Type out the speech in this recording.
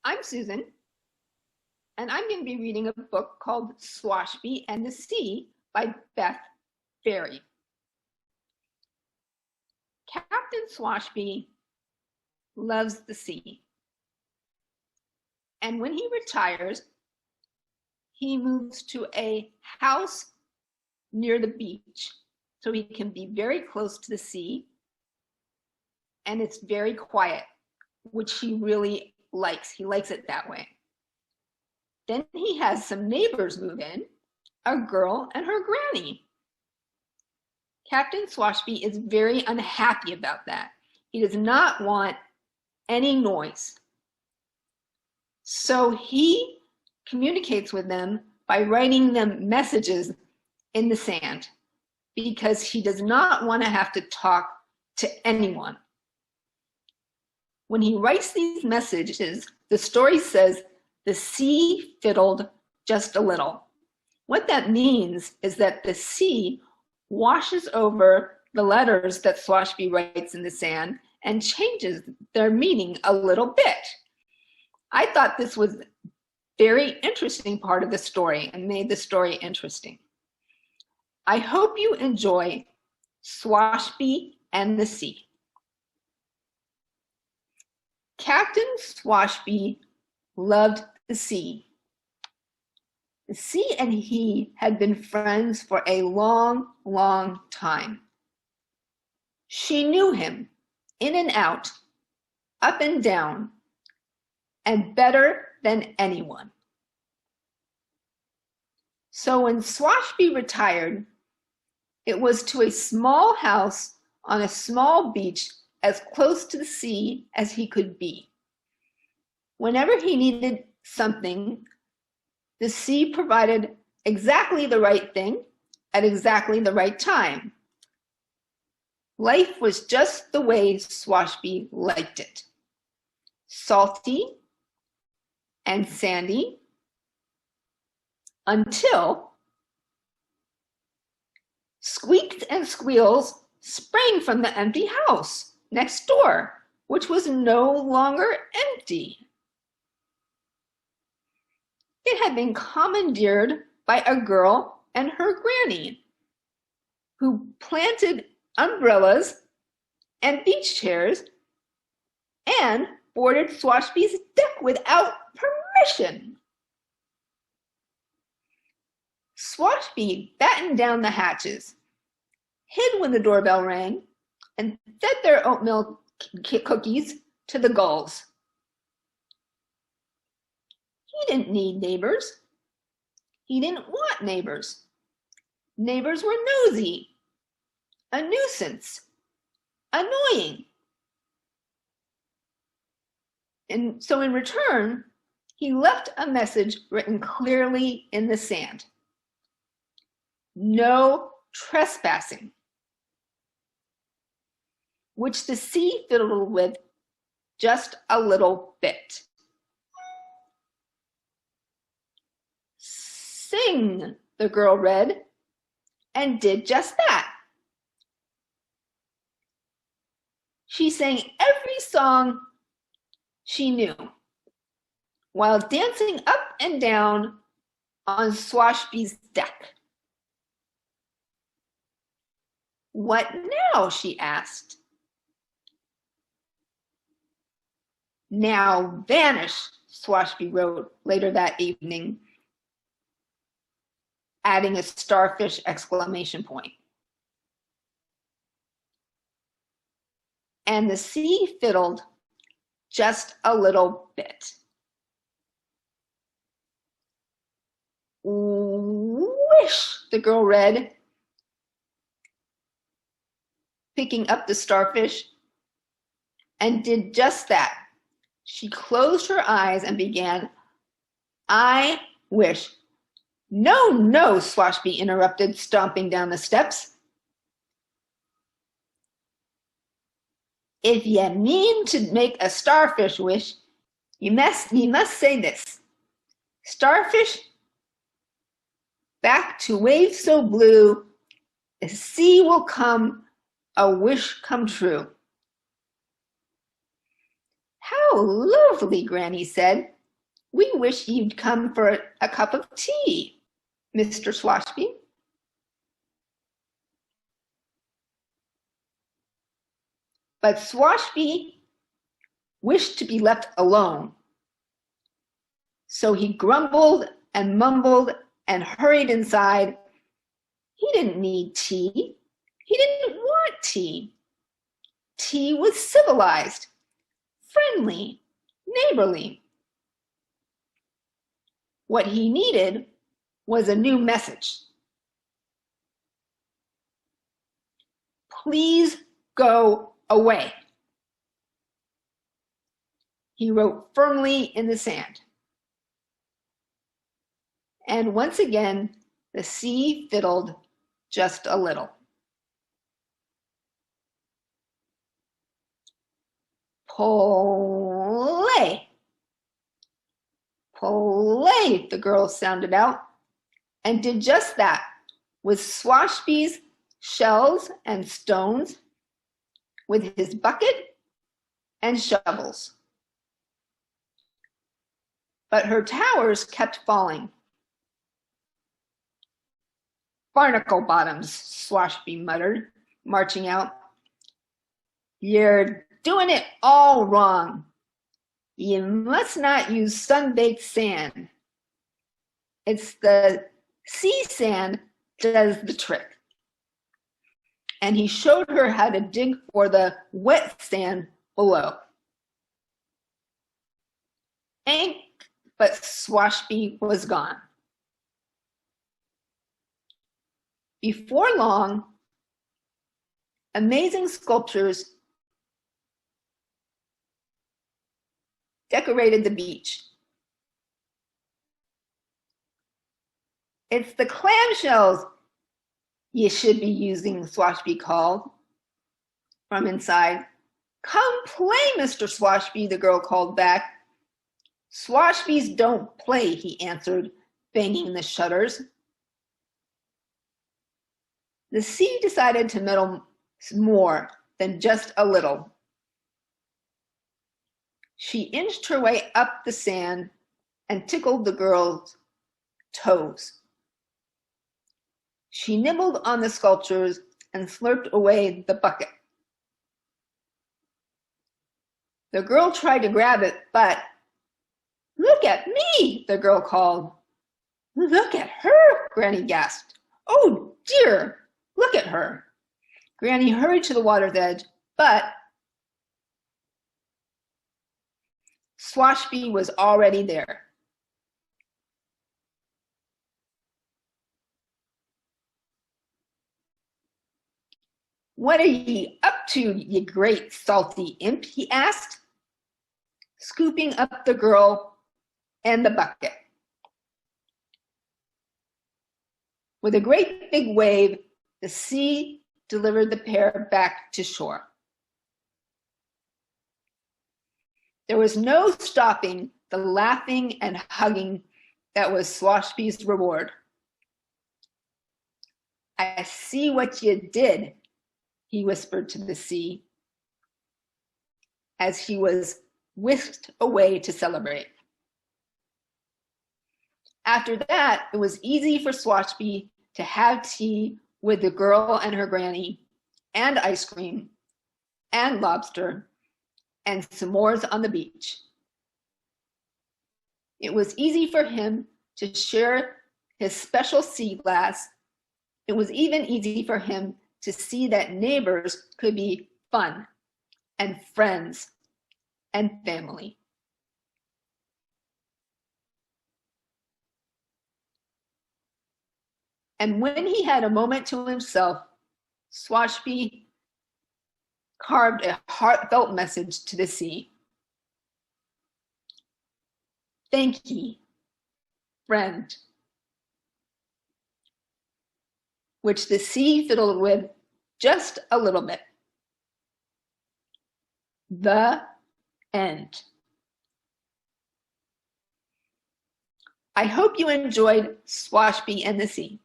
I'm Susan, and I'm going to be reading a book called Swashby and the Sea by Beth, Ferry. Captain Swashby loves the sea. And when he retires, he moves to a house near the beach so he can be very close to the sea, and it's very quiet, which he really likes. He likes it that way. Then he has some neighbors move in, a girl and her granny. Captain Swashby is very unhappy about that. He does not want any noise. So he communicates with them by writing them messages in the sand because he does not want to have to talk to anyone. When he writes these messages, the story says the sea fiddled just a little. What that means is that the sea washes over the letters that Swashby writes in the sand and changes their meaning a little bit. I thought this was a very interesting part of the story and made the story interesting. I hope you enjoy Swashby and the Sea. Captain Swashby loved the sea. The sea and he had been friends for a long, long time. She knew him in and out, up and down, and better than anyone. So when Swashby retired, it was to a small house on a small beach as close to the sea as he could be. Whenever he needed something, the sea provided exactly the right thing at exactly the right time. Life was just the way Swashby liked it. Salty and sandy until squeaks and squeals sprang from the empty house next door, which was no longer empty. It had been commandeered by a girl and her granny, who planted umbrellas and beach chairs and boarded Swashby's deck without permission. Swashby battened down the hatches, hid when the doorbell rang, and fed their oatmeal cookies to the gulls. He didn't need neighbors. He didn't want neighbors. Neighbors were nosy, a nuisance, annoying. And so in return, he left a message written clearly in the sand. No trespassing, which the sea fiddled with just a little bit. Sing, the girl read, and did just that. She sang every song she knew while dancing up and down on Swashby's deck. What now? She asked. Now vanish, Swashby wrote later that evening, adding a starfish exclamation point. And the sea fiddled just a little bit. Wish, the girl read, picking up the starfish, and did just that. She closed her eyes and began, I wish. No, no, Swashby interrupted, stomping down the steps. If you mean to make a starfish wish, you must say this. Starfish, back to waves so blue, the sea will come, a wish come true. How "How lovely," Granny said. "We wish you'd come for a cup of tea, Mr. Swashby." But Swashby wished to be left alone. So he grumbled and mumbled and hurried inside. He didn't need tea. He didn't want tea. Tea was civilized, friendly, neighborly. What he needed was a new message. "Please go away," he wrote firmly in the sand. And once again, the sea fiddled just a little. "Play, play," the girl sounded out, and did just that with Swashby's shells and stones, with his bucket and shovels. But her towers kept falling. "Barnacle bottoms," Swashby muttered, marching out. "You're doing it all wrong. You must not use sun-baked sand. It's the sea sand does the trick." And he showed her how to dig for the wet sand below. But Swashby was gone. Before long, amazing sculptures decorated the beach. "It's the clamshells you should be using," Swashby called from inside. "Come play, Mr. Swashby," the girl called back. "Swashbys don't play," he answered, banging the shutters. The sea decided to meddle more than just a little. She inched her way up the sand and tickled the girl's toes. She nibbled on the sculptures and slurped away the bucket. The girl tried to grab it, but "Look at me," the girl called. "Look at her," Granny gasped. "Oh dear, look at her." Granny hurried to the water's edge, but Swashby was already there. "What are ye up to, ye great salty imp?" he asked, scooping up the girl and the bucket. With a great big wave, the sea delivered the pair back to shore. There was no stopping the laughing and hugging that was Swashby's reward. "I see what you did," he whispered to the sea, as he was whisked away to celebrate. After that, it was easy for Swashby to have tea with the girl and her granny, and ice cream, and lobster, and s'mores on the beach. It was easy for him to share his special sea glass. It was even easy for him to see that neighbors could be fun, and friends, and family. And when he had a moment to himself, Swashby carved a heartfelt message to the sea. "Thank ye, friend," which the sea fiddled with just a little bit. The end. I hope you enjoyed Swashby and the Sea.